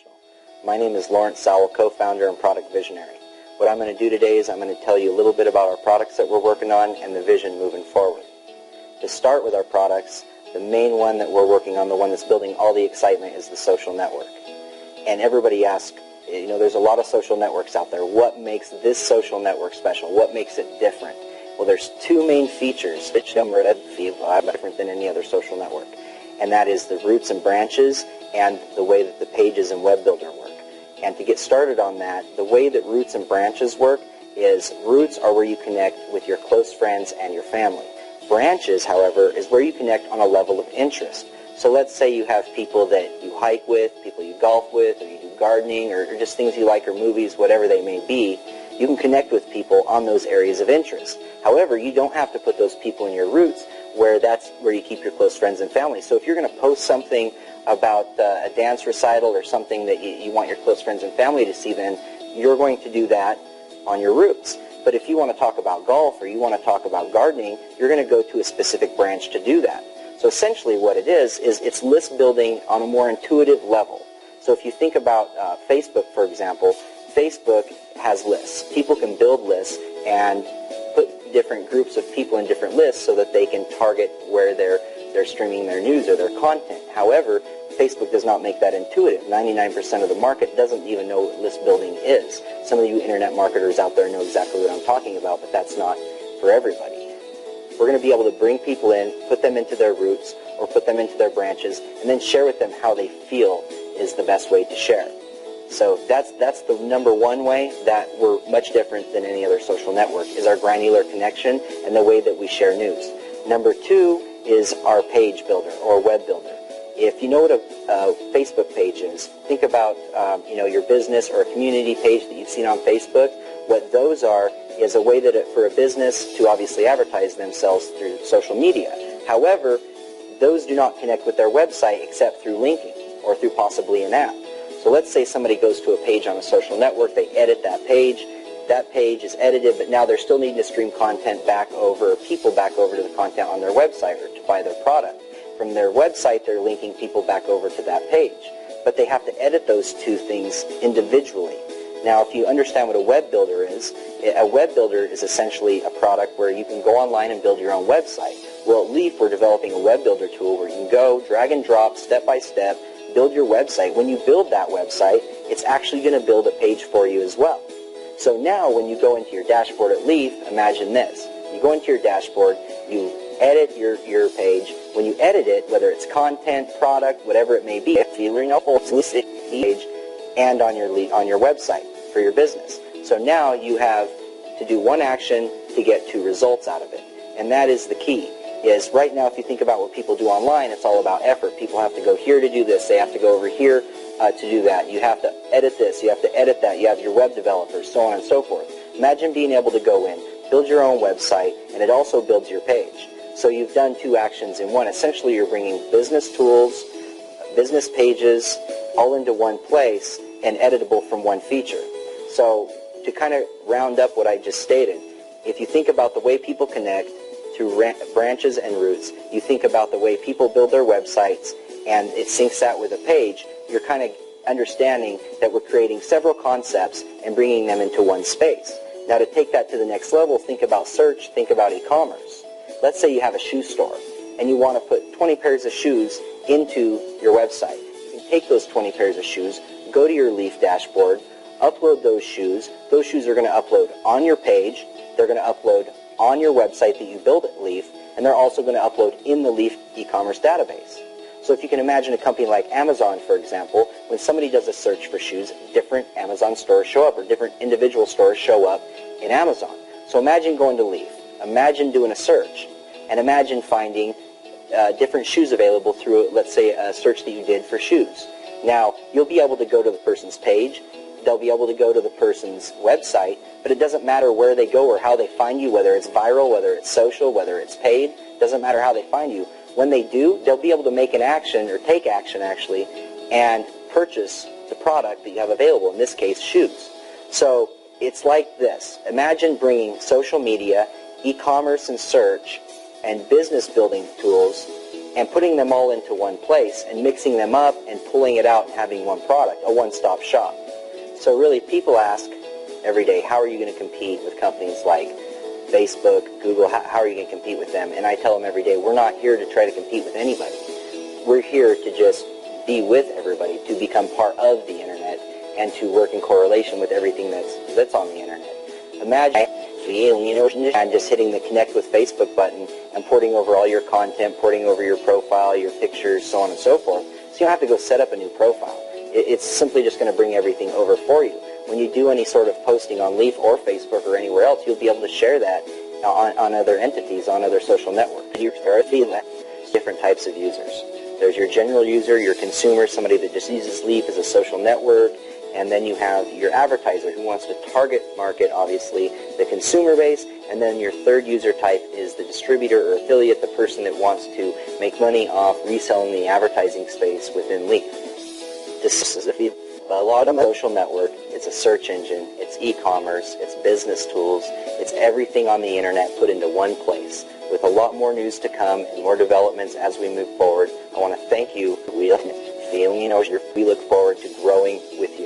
International. My name is Lawrence Sowell, co-founder and product visionary. What I'm going to do today is I'm going to tell you a little bit about our products that we're working on and the vision moving forward. To start with our products, the main one that we're working on, the one that's building all the excitement, is the social network. And everybody asks, there's a lot of social networks out there. What makes this social network special? What makes it different? Well, there's two main features that are different than any other social network. And that is the roots and branches and the way that the pages and web builder work. And to get started on that, the way that roots and branches work is roots are where you connect with your close friends and your family. Branches, however, is where you connect on a level of interest. So let's say you have people that you hike with, people you golf with, or you do gardening, or just things you like, or movies, whatever they may be. You can connect with people on those areas of interest. However, you don't have to put those people in your roots where that's where you keep your close friends and family. So if you're going to post something about a dance recital or something that you want your close friends and family to see, then you're going to do that on your roots. But if you want to talk about golf or you want to talk about gardening, you're going to go to a specific branch to do that. So essentially what it is it's list building on a more intuitive level. So if you think about Facebook, for example, Facebook has lists. People can build lists and put different groups of people in different lists so that they can target where they're streaming their news or their content. However, Facebook does not make that intuitive. 99% of the market doesn't even know what list building is. Some of you internet marketers out there know exactly what I'm talking about, but that's not for everybody. We're going to be able to bring people in, put them into their roots or put them into their branches, and then share with them how they feel is the best way to share. So that's the number one way that we're much different than any other social network, is our granular connection and the way that we share news. Number two is our page builder or web builder. If you know what a Facebook page is, think about your business or a community page that you've seen on Facebook. What those are is a way that for a business to obviously advertise themselves through social media. However, those do not connect with their website except through linking or through possibly an app. So let's say somebody goes to a page on a social network, they edit that page is edited, but now they're still needing to stream content back over, people back over to the content on their website or to buy their product. From their website, they're linking people back over to that page. But they have to edit those two things individually. Now, if you understand what a web builder is essentially a product where you can go online and build your own website. Well, at Leaf, we're developing a web builder tool where you can go, drag and drop, step by step, build your website. When you build that website, it's actually going to build a page for you as well. So now when you go into your dashboard at Leaf, imagine this. You go into your dashboard, you edit your page. When you edit it, whether it's content, product, whatever it may be, page and on your website for your business. So now you have to do one action to get two results out of it. And that is the key. Is right now, if you think about what people do online, it's all about effort. People have to go here to do this. They have to go over here to do that. You have to edit this. You have to edit that. You have your web developers, so on and so forth. Imagine being able to go in, build your own website, and it also builds your page. So you've done two actions in one. Essentially, you're bringing business tools, business pages, all into one place and editable from one feature. So to kind of round up what I just stated, if you think about the way people connect through branches and roots, you think about the way people build their websites, and it syncs that with a page, you're kind of understanding that we're creating several concepts and bringing them into one space. Now to take that to the next level, think about search, think about e-commerce. Let's say you have a shoe store and you want to put 20 pairs of shoes into your website. You can take those 20 pairs of shoes, go to your Leaf dashboard, upload those shoes. Those shoes are going to upload on your page. They're going to upload on your website that you build at Leaf, and they're also going to upload in the Leaf e-commerce database. So if you can imagine a company like Amazon, for example, when somebody does a search for shoes, different Amazon stores show up, or different individual stores show up in Amazon. So imagine going to Leaf, imagine doing a search, and imagine finding different shoes available through, let's say, a search that you did for shoes. Now, you'll be able to go to the person's page, they'll be able to go to the person's website, but it doesn't matter where they go or how they find you, whether it's viral, whether it's social, whether it's paid, doesn't matter how they find you. When they do, they'll be able to make an action, or take action actually, and purchase the product that you have available, in this case, shoes. So it's like this. Imagine bringing social media, e-commerce and search, and business building tools and putting them all into one place and mixing them up and pulling it out and having one product, a one-stop shop. So really, people ask every day, how are you going to compete with companies like Facebook, Google? How are you going to compete with them? And I tell them every day, we're not here to try to compete with anybody. We're here to just be with everybody, to become part of the internet, and to work in correlation with everything that's on the internet. Imagine just hitting the connect with Facebook button and porting over all your content, porting over your profile, your pictures, so on and so forth. So you don't have to go set up a new profile. It's simply just going to bring everything over for you. When you do any sort of posting on Leaf or Facebook or anywhere else, you'll be able to share that on other entities, on other social networks. There are different types of users. There's your general user, your consumer, somebody that just uses Leaf as a social network, and then you have your advertiser who wants to target market, obviously, the consumer base, and then your third user type is the distributor or affiliate, the person that wants to make money off reselling the advertising space within Leaf. This is a lot of social network. It's a search engine, it's e-commerce, it's business tools, it's everything on the internet put into one place. With a lot more news to come and more developments as we move forward, I want to thank you. We look forward to growing with you.